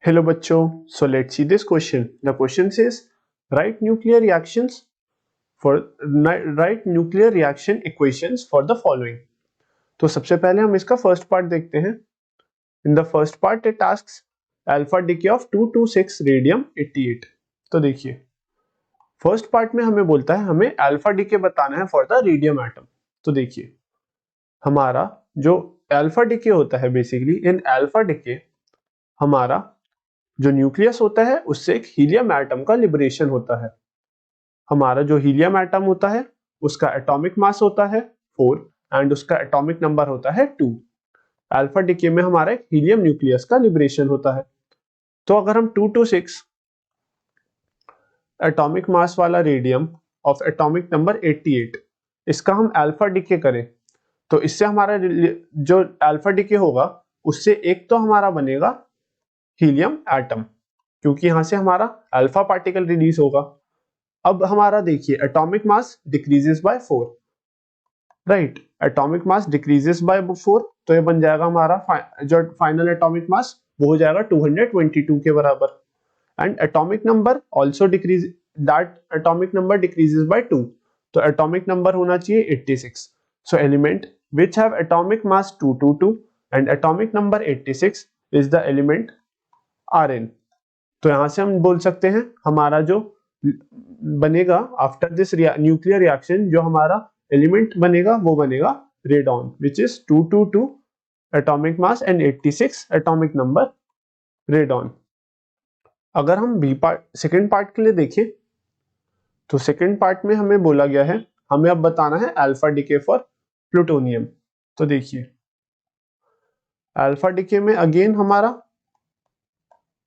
Hello bachcho, so let's see this question. The question says write nuclear reactions write nuclear reaction equations for the following. तो सबसे पहले हम इसका first part देखते हैं. In the first part it asks alpha decay of 226 radium 88. तो देखिए first part में हमें बोलता है हमें अल्फा डीके बताना है फॉर द रेडियम एटम. तो देखिए हमारा जो अल्फा डीके होता है बेसिकली इन अल्फा डीके हमारा जो न्यूक्लियस होता है उससे एक हीलियम एटम का लिबरेशन होता है. हमारा जो हीलियम एटम होता है उसका एटॉमिक मास होता है 4 एंड उसका एटॉमिक नंबर होता है 2. अल्फा डीके में हमारा एक हीलियम न्यूक्लियस का लिबरेशन होता है. तो अगर हम 226 एटॉमिक मास वाला रेडियम ऑफ एटॉमिक नंबर 88 इसका हम अल्फा डीके करें तो इससे हमारा जो अल्फा डीके होगा उससे एक तो हमारा बनेगा हीलियम एटम क्योंकि यहां से हमारा अल्फा पार्टिकल रिलीज होगा. अब हमारा देखिए atomic mass decreases by 4. Right, atomic mass decreases by 4 तो ये बन जाएगा हमारा जो फाइनल एटॉमिक मास वो हो जाएगा 222 के बराबर. And atomic number also decrease that atomic number decreases by 2 तो एटॉमिक नंबर होना चाहिए 86. सो element which have atomic mass 222 and atomic number 86 is the element Rn. तो यहां से हम बोल सकते हैं हमारा जो बनेगा आफ्टर दिस न्यूक्लियर रिएक्शन जो हमारा एलिमेंट बनेगा वो बनेगा radon which is 222 atomic mass and 86 atomic number radon. अगर हम बी पार्ट सेकेंड पार्ट के लिए देखें तो सेकेंड पार्ट में हमें बोला गया है हमें अब बताना है अल्फा डीके फॉर प्लूटोनियम. तो देखिए अल्फा डीके में अगेन हमारा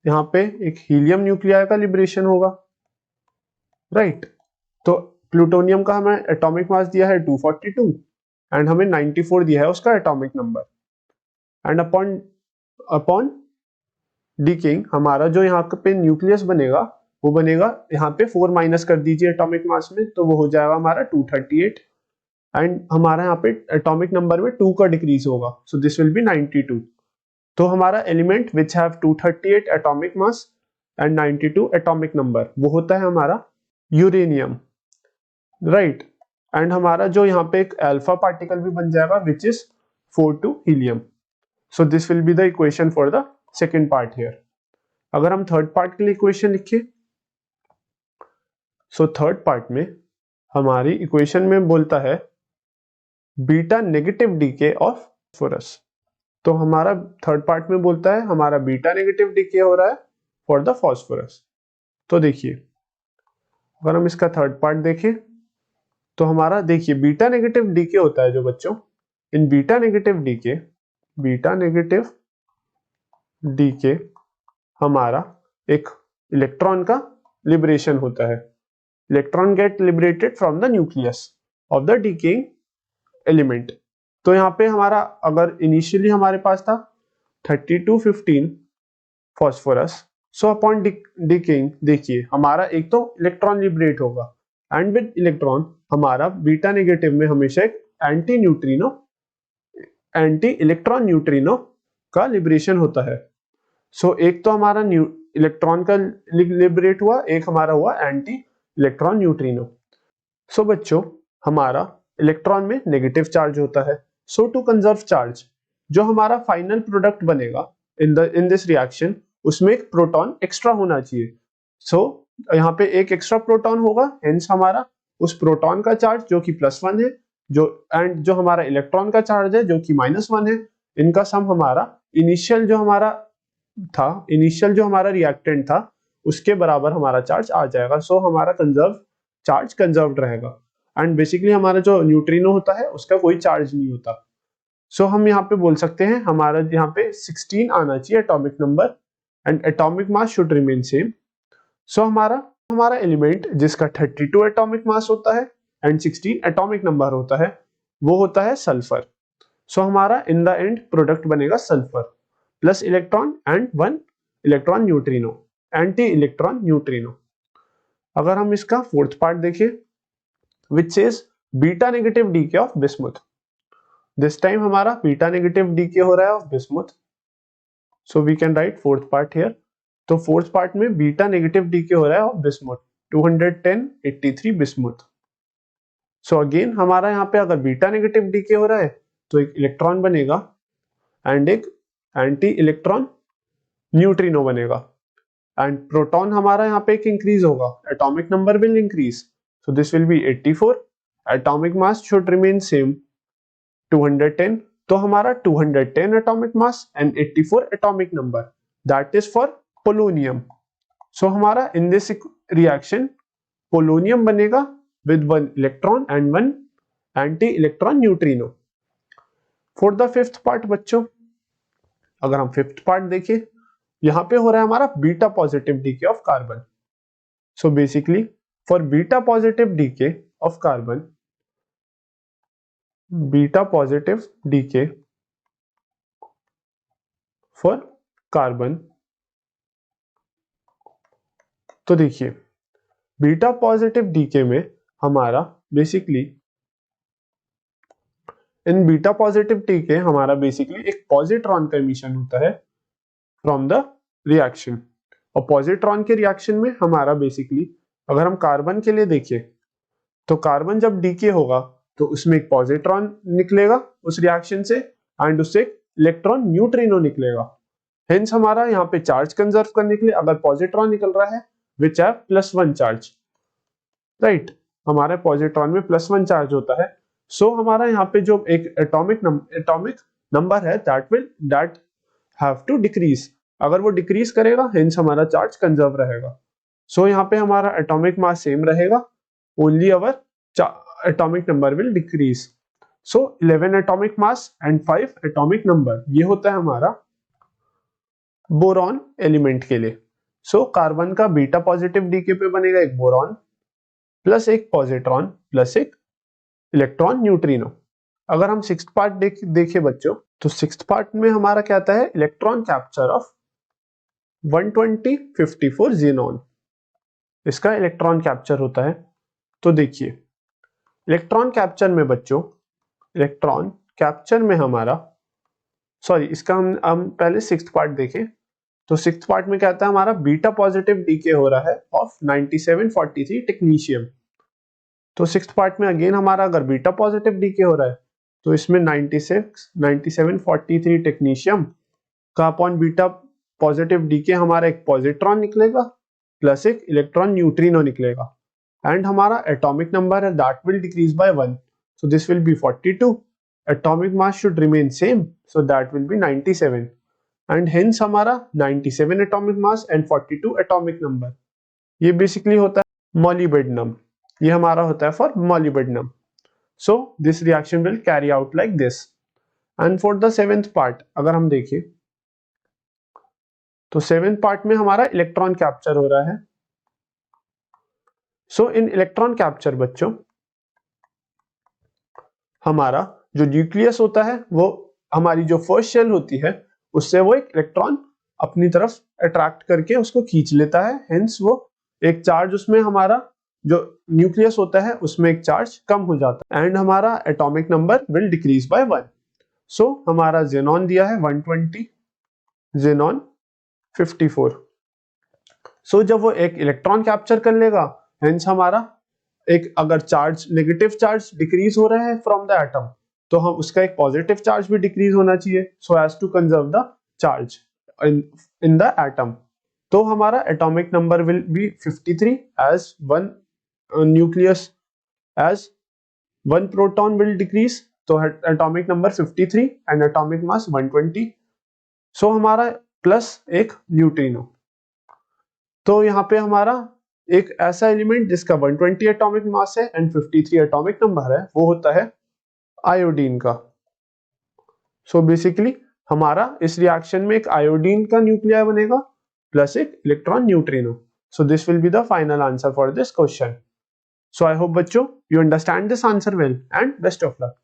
यहाँ पे एक हीलियम न्यूक्लियाई का लिबरेशन होगा. राइट, तो प्लूटोनियम का हमें एटॉमिक मास दिया है 242 एंड हमें 94 दिया है उसका atomic number. And upon decaying हमारा जो यहाँ पे न्यूक्लियस बनेगा वो बनेगा यहाँ पे 4 माइनस कर दीजिए एटॉमिक मास में तो वो हो जाएगा हमारा 238 एंड हमारा यहाँ पे एटॉमिक नंबर में 2 का डिक्रीज होगा सो दिस विल बी 92. तो हमारा element which have 238 atomic mass and 92 atomic number वो होता है हमारा यूरेनियम. राइट, एंड हमारा जो यहाँ पे एक अल्फा पार्टिकल भी बन जाएगा which is 42 helium. So this will be the equation for the second part here. अगर हम थर्ड पार्ट के लिए इक्वेशन लिखे सो थर्ड पार्ट में हमारी इक्वेशन में बोलता है beta negative DK of phosphorus. तो हमारा थर्ड पार्ट में बोलता है हमारा बीटा नेगेटिव डीके हो रहा है फॉर द फॉस्फोरस. तो देखिए अगर हम इसका थर्ड पार्ट देखें तो हमारा देखिए बीटा नेगेटिव डीके होता है जो बच्चों इन बीटा नेगेटिव डीके हमारा एक इलेक्ट्रॉन का लिबरेशन होता है. Electron get liberated from the nucleus of the decaying element. तो यहाँ पे हमारा अगर इनिशियली हमारे पास था 3215 फॉस्फोरस सो अपॉन डीकेइंग देखिए हमारा एक तो इलेक्ट्रॉन लिबरेट होगा एंड विद इलेक्ट्रॉन हमारा बीटा नेगेटिव में हमेशा एक एंटी इलेक्ट्रॉन न्यूट्रिनो का लिबरेशन होता है. सो एक तो हमारा इलेक्ट्रॉन का लिबरेट हुआ एक हमारा हुआ एंटी इलेक्ट्रॉन न्यूट्रिनो. सो बच्चों हमारा इलेक्ट्रॉन में नेगेटिव चार्ज होता है. सो टू कंजर्व चार्ज जो हमारा फाइनल प्रोडक्ट बनेगा इन दिस रिएक्शन उसमें एक प्रोटॉन एक्स्ट्रा होना चाहिए. सो यहाँ पे एक एक्स्ट्रा प्रोटॉन होगा हेंस हमारा उस प्रोटॉन का चार्ज जो कि +1 है जो हमारा इलेक्ट्रॉन का चार्ज है जो कि -1 है इनका सम हमारा इनिशियल जो हमारा रिएक्टेंट था उसके बराबर हमारा चार्ज आ जाएगा. सो हमारा चार्ज कंजर्व्ड रहेगा एंड बेसिकली हमारा जो न्यूट्रिनो होता है उसका कोई चार्ज नहीं होता. सो हम यहाँ पे बोल सकते हैं हमारा यहाँ पे 16 आना चाहिए atomic number and atomic mass should remain same. So हमारा एलिमेंट जिसका 32 एटॉमिक मास होता है एंड 16 एटॉमिक नंबर होता है वो होता है सल्फर. सो हमारा इन द एंड प्रोडक्ट बनेगा sulphur plus electron and 1 electron neutrino anti electron neutrino. अगर हम इसका फोर्थ पार्ट देखें which is beta negative decay of bismuth. This time हमारा beta negative decay हो रहा है of bismuth. So we can write fourth part here. तो fourth part में बीटा नेगेटिव डीके हो रहा है of bismuth 210 83 bismuth. So again हमारा यहाँ पे अगर बीटा नेगेटिव डीके हो रहा है तो एक इलेक्ट्रॉन बनेगा एंड एक एंटी इलेक्ट्रॉन न्यूट्रिनो बनेगा, एंड प्रोटॉन हमारा यहाँ पे एक इंक्रीज होगा, atomic number will increase, so this will be 84, atomic mass should remain same 210, तो हमारा 210 atomic mass and 84 atomic number, that is for polonium. So हमारा इन दिस रिएक्शन पोलोनियम बनेगा with one electron and one anti-electron neutrino. For the fifth part बच्चों, अगर हम fifth part देखें, यहां पे हो रहा है हमारा beta positive decay of carbon. So basically for beta positive decay of carbon, beta positive decay for carbon, तो देखिए बीटा पॉजिटिव डीके में हमारा basically in beta positive decay हमारा बेसिकली एक पॉजिट्रॉन का एमिशन होता है फ्रॉम द रिएक्शन, और पॉजिट्रॉन के रिएक्शन में हमारा बेसिकली अगर हम कार्बन के लिए देखें तो कार्बन जब डीके होगा तो उसमें एक पॉजिट्रॉन निकलेगा उस रिएक्शन से एंड उससे एक इलेक्ट्रॉन न्यूट्रिनो निकलेगा। हेंस हमारा यहाँ पे चार्ज कंजर्व करने के लिए अगर पॉजिट्रॉन निकल रहा है विच हैव +1 चार्ज, राइट, हमारे पॉजिट्रॉन में +1 चार्ज होता है, सो हमारा यहाँ पे जो एक एटॉमिक नंबर है दैट हैव टू डिक्रीज, अगर वो डिक्रीज करेगा हेंस हमारा चार्ज कंजर्व रहेगा। सो यहाँ पे हमारा एटॉमिक मास सेम रहेगा, only our atomic number will decrease. So 11 atomic mass and 5 atomic number, ये होता है हमारा बोरॉन एलिमेंट के लिए। सो कार्बन का बीटा पॉजिटिव डीके पे बनेगा एक बोरॉन प्लस एक पॉजिट्रॉन प्लस एक इलेक्ट्रॉन न्यूट्रिनो। अगर हम सिक्स्थ पार्ट देखें बच्चों, तो सिक्स्थ पार्ट में हमारा क्या आता है, इलेक्ट्रॉन कैप्चर ऑफ 12054 ज़ीनॉन, इसका इलेक्ट्रॉन कैप्चर होता है। तो देखिए इलेक्ट्रॉन कैप्चर में बच्चों, इलेक्ट्रॉन कैप्चर में हमारा इसका हम पहले सिक्स्थ पार्ट देखें, तो सिक्स्थ पार्ट में क्या आता है हमारा बीटा पॉजिटिव डीके हो रहा है ऑफ 9743 टेक्नीशियम। तो सिक्स्थ पार्ट में अगेन हमारा अगर बीटा पॉजिटिव डीके हो रहा है तो इसमें 9743 टेक्नीशियम का अपॉन बीटा पॉजिटिव डीके हमारा एक पॉजिट्रॉन निकलेगा प्लस एक इलेक्ट्रॉन न्यूट्रिनो निकलेगा, एंड हमारा एटॉमिक नंबर है that will decrease by 1, so this will B 42, atomic mass should remain same, so that will be 97, and hence हमारा 97 atomic mass and 42 atomic number, ये basically होता है molybdenum, ये हमारा होता है for molybdenum. So this reaction will carry out like this. And for the seventh part अगर हम देखें, तो सेवेंथ पार्ट में हमारा इलेक्ट्रॉन कैप्चर हो रहा है। सो इन इलेक्ट्रॉन कैप्चर बच्चों, हमारा जो न्यूक्लियस होता है वो हमारी जो फर्स्ट शेल होती है उससे वो एक इलेक्ट्रॉन अपनी तरफ अट्रैक्ट करके उसको खींच लेता है, हेंस वो एक चार्ज उसमें हमारा जो न्यूक्लियस होता है उसमें एक चार्ज कम हो जाता है, एंड हमारा atomic number will decrease by 1। सो हमारा जेनॉन दिया है 120, जेनॉन 54। सो जब वो एक इलेक्ट्रॉन कैप्चर कर लेगा, हेंस हमारा एक अगर चार्ज नेगेटिव चार्ज डिक्रीज हो रहा है फ्रॉम द एटम, तो हम उसका एक पॉजिटिव चार्ज भी डिक्रीज होना चाहिए, so as to conserve the charge in the atom. तो हमारा atomic number will be 53 as one nucleus, as one proton will decrease, तो atomic number 53 and atomic mass 120। So हमारा प्लस एक neutrino, तो यहाँ पे हमारा एक ऐसा एलिमेंट जिसका 120 एटॉमिक मास है एंड 53 एटॉमिक नंबर है, वो होता है आयोडीन का। सो बेसिकली हमारा इस रिएक्शन में एक आयोडीन का न्यूक्लियर बनेगा प्लस एक electron neutrino. So this will be the final answer for this question. So I hope बच्चों you understand this answer well, and best of luck.